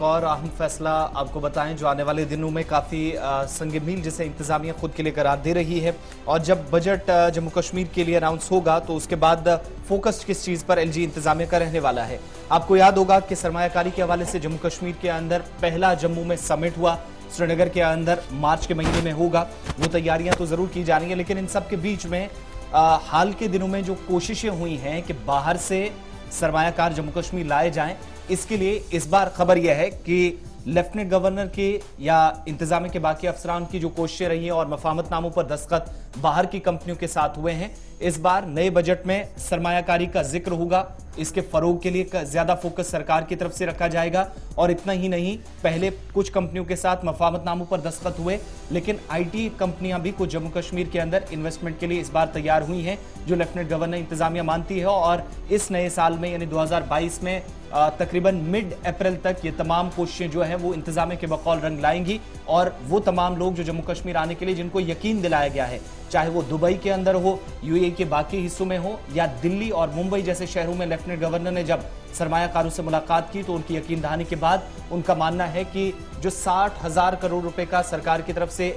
एक और अहम फैसला आपको बताएं जो आने वाले दिनों में काफी संग-मील जिसे इंतजामिया खुद के लिए करार दे रही है। और जब बजट जम्मू कश्मीर के लिए अनाउंस होगा तो उसके बाद फोकस किस चीज पर एलजी इंतजामिया का रहने वाला है। आपको याद होगा कि सरमायाकारी के हवाले से जम्मू कश्मीर के अंदर पहला जम्मू में समिट हुआ, श्रीनगर के अंदर मार्च के महीने में होगा। वो तैयारियां तो जरूर की जा रही है, लेकिन इन सब के बीच में हाल के दिनों में जो कोशिशें हुई हैं कि बाहर से सरमायाकार जम्मू कश्मीर लाए जाएं, इसके लिए इस बार खबर यह है कि लेफ्टिनेंट गवर्नर के या इंतजामिया के बाकी अफसरान की जो कोशिशें रही हैं और मफाहमतनामों पर दस्तखत बाहर की कंपनियों के साथ हुए हैं, इस बार नए बजट में सरमायाकारी का जिक्र होगा। इसके फरोग के लिए ज्यादा फोकस सरकार की तरफ से रखा जाएगा। और इतना ही नहीं, पहले कुछ कंपनियों के साथ मफाहमतनामों पर दस्तखत हुए, लेकिन आईटी कंपनियां भी कुछ जम्मू कश्मीर के अंदर इन्वेस्टमेंट के लिए इस बार तैयार हुई हैं, जो लेफ्टिनेंट गवर्नर इंतजामिया मानती है। और इस नए साल में यानी 2022 में तकरीबन मिड अप्रैल तक ये तमाम कोशिशें जो है वो इंतजामिया के बकौल रंग लाएंगी। और वो तमाम लोग जो जम्मू कश्मीर आने के लिए जिनको यकीन दिलाया गया है, चाहे वो दुबई के अंदर हो, यूएई के बाकी हिस्सों में हो या दिल्ली और मुंबई जैसे शहरों में, लेफ्टिनेंट गवर्नर ने जब सरमायाकारों से मुलाकात की तो उनकी यकीन दहानी के बाद उनका मानना है कि जो 60,000 करोड़ रुपए का सरकार की तरफ से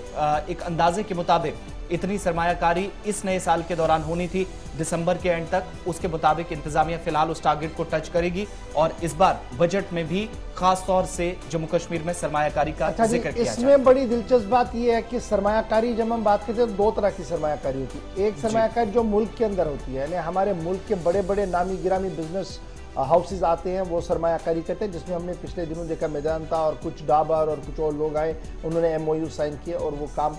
एक अंदाजे के मुताबिक इतनी सरमायाकारी इस नए साल के दौरान होनी थी दिसंबर के एंड तक, उसके मुताबिक इंतजामिया फिलहाल उस टारगेट को टच करेगी। और इस बार बजट में भी खास तौर से जम्मू कश्मीर में सरमायाकारी का जिक्र किया जाए। इसमें बड़ी दिलचस्प बात यह है कि सरमायाकारी जब हम बात करते हैं तो दो तरह की सरमायाकारी होती है। एक सरमायाकारी जो मुल्क के अंदर होती है, यानी हमारे मुल्क के बड़े बड़े नामी गिरामी बिजनेस हाउसेज आते हैं, वो सरमायाकारी करते हैं, जिसमें हमने पिछले दिनों देखा मेदांता और कुछ डाबर और कुछ और लोग आए, उन्होंने एमओयू साइन किए और वो काम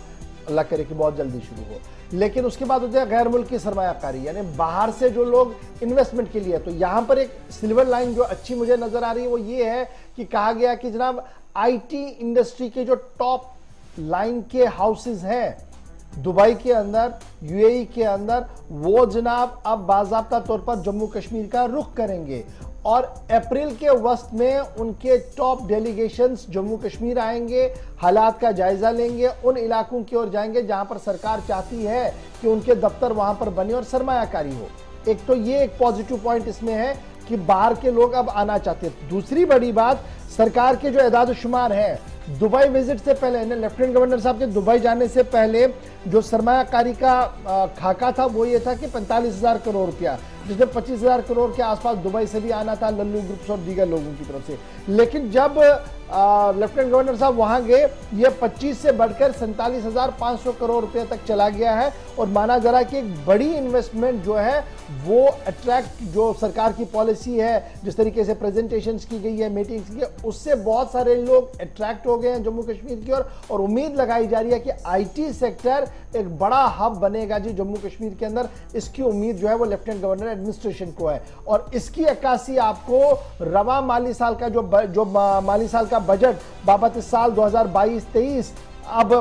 अल्लाह करे कि बहुत जल्दी शुरू हो। लेकिन उसके बाद होती है गैर मुल्क की सरमायाकारी, यानी बाहर से जो लोग इन्वेस्टमेंट के लिए। तो यहां पर एक सिल्वर लाइन जो अच्छी मुझे नजर आ रही है वो ये है कि कहा गया कि जनाब आईटी इंडस्ट्री के जो टॉप लाइन के हाउसेज हैं दुबई के अंदर, यूएई के अंदर, वो जनाब अब बाज़ाब्ता तौर पर जम्मू कश्मीर का रुख करेंगे। और अप्रैल के वस्त में उनके टॉप डेलीगेशंस जम्मू कश्मीर आएंगे, हालात का जायजा लेंगे, उन इलाकों की ओर जाएंगे जहां पर सरकार चाहती है कि उनके दफ्तर वहां पर बने और सरमायाकारी हो। एक तो ये एक पॉजिटिव पॉइंट इसमें है कि बाहर के लोग अब आना चाहते हैं। दूसरी बड़ी बात, सरकार के जो एदाद शुमार है, दुबई विजिट से पहले, लेफ्टिनेंट गवर्नर साहब के दुबई जाने से पहले जो सरमायाकारी का खाका था वो ये था कि 45,000 करोड़ रुपया, जिसमें 25,000 करोड़ के आसपास दुबई से भी आना था, लल्लू ग्रुप्स और दीगर लोगों की तरफ से। लेकिन जब लेफ्टिनेंट गवर्नर साहब वहां गए, ये 25 से बढ़कर 47,500 करोड़ रुपए तक चला गया है। और माना जा रहा है कि एक बड़ी इन्वेस्टमेंट जो है वो अट्रैक्ट, जो सरकार की पॉलिसी है, जिस तरीके से प्रेजेंटेशंस की गई है, मीटिंग्स की, उससे बहुत सारे लोग अट्रैक्ट हो गए हैं जम्मू कश्मीर की ओर। और उम्मीद लगाई जा रही है कि आईटी सेक्टर एक बड़ा हब बनेगा जी जम्मू कश्मीर के अंदर। इसकी उम्मीद जो है वो लेफ्टिनेंट गवर्नर एडमिनिस्ट्रेशन को है। और इसकी अक्कासी आपको रवा माली साल का जो माली साल का बजट बाबत इस साल 2022-23 अब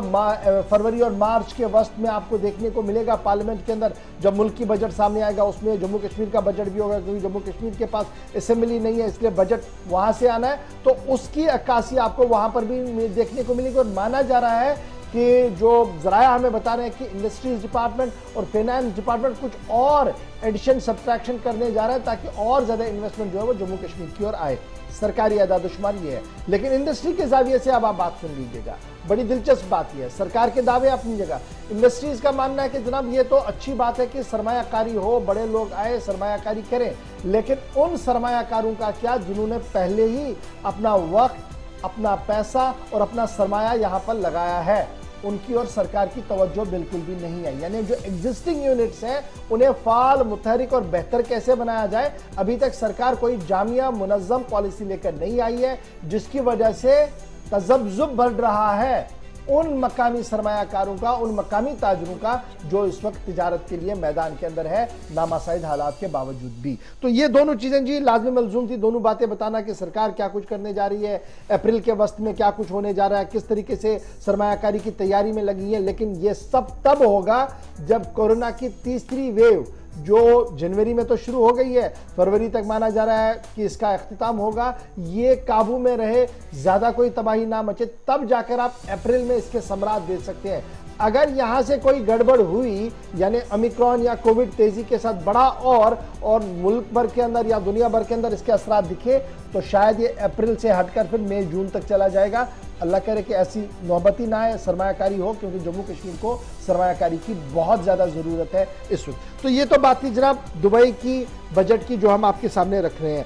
फरवरी और मार्च के वस्त में आपको देखने को मिलेगा पार्लियामेंट के अंदर। जब मुल्क की बजट सामने आएगा उसमें जम्मू कश्मीर का बजट भी होगा, क्योंकि जम्मू कश्मीर के पास असेंबली नहीं है, इसलिए बजट वहां से आना है। तो उसकी अक्कासी आपको वहां पर भी देखने को मिलेगी। और माना जा रहा है कि जो जराया हमें बता रहे हैं कि इंडस्ट्रीज डिपार्टमेंट और फाइनेंस डिपार्टमेंट कुछ और एडिशन सब्ट्रैक्शन करने जा रहा है ताकि और ज्यादा इन्वेस्टमेंट जो है वो जम्मू कश्मीर की ओर आए। सरकारी आदादशुमार ये है। लेकिन इंडस्ट्री के जाविये से अब आप बात सुन लीजिएगा, बड़ी दिलचस्प बात यह है। सरकार के दावे अपनी जगह, इंडस्ट्रीज का मानना है कि जनाब ये तो अच्छी बात है कि सरमायाकारी हो, बड़े लोग आए सरमायाकारी करें, लेकिन उन सरमायाकारों का क्या जिन्होंने पहले ही अपना वक्त, अपना पैसा और अपना सरमाया यहां पर लगाया है, उनकी ओर सरकार की तवज्जो बिल्कुल भी नहीं है। यानी जो एग्जिस्टिंग यूनिट्स हैं उन्हें फाल, मुतहरिक और बेहतर कैसे बनाया जाए, अभी तक सरकार कोई जामिया मुनज़्ज़म पॉलिसी लेकर नहीं आई है, जिसकी वजह से तज़ब्ज़ुब बढ़ रहा है उन मकामी सरमायाकारों का, उन मकामी ताजरों का जो इस वक्त तिजारत के लिए मैदान के अंदर है, नामासाइद हालात के बावजूद भी। तो ये दोनों चीजें जी लाजमी मलजूम थी, दोनों बातें बताना कि सरकार क्या कुछ करने जा रही है, अप्रैल के वस्त में क्या कुछ होने जा रहा है, किस तरीके से सरमायाकारी की तैयारी में लगी है। लेकिन ये सब तब होगा जब कोरोना की तीसरी वेव, जो जनवरी में तो शुरू हो गई है, फरवरी तक माना जा रहा है कि इसका अख्तिताम होगा, ये काबू में रहे, ज्यादा कोई तबाही ना मचे, तब जाकर आप अप्रैल में इसके समरात देख सकते हैं। अगर यहां से कोई गड़बड़ हुई, यानी ओमिक्रॉन या कोविड तेजी के साथ बढ़ा और मुल्क भर के अंदर या दुनिया भर के अंदर इसके असरात दिखे, तो शायद ये अप्रैल से हटकर फिर मई जून तक चला जाएगा। अल्लाह करे कि ऐसी नौबत ही ना आए, सरमायाकारी हो, क्योंकि जम्मू कश्मीर को सरमायाकारी की बहुत ज्यादा जरूरत है इस वक्त। तो ये तो बात थी जनाब दुबई की बजट की, जो हम आपके सामने रख रहे हैं।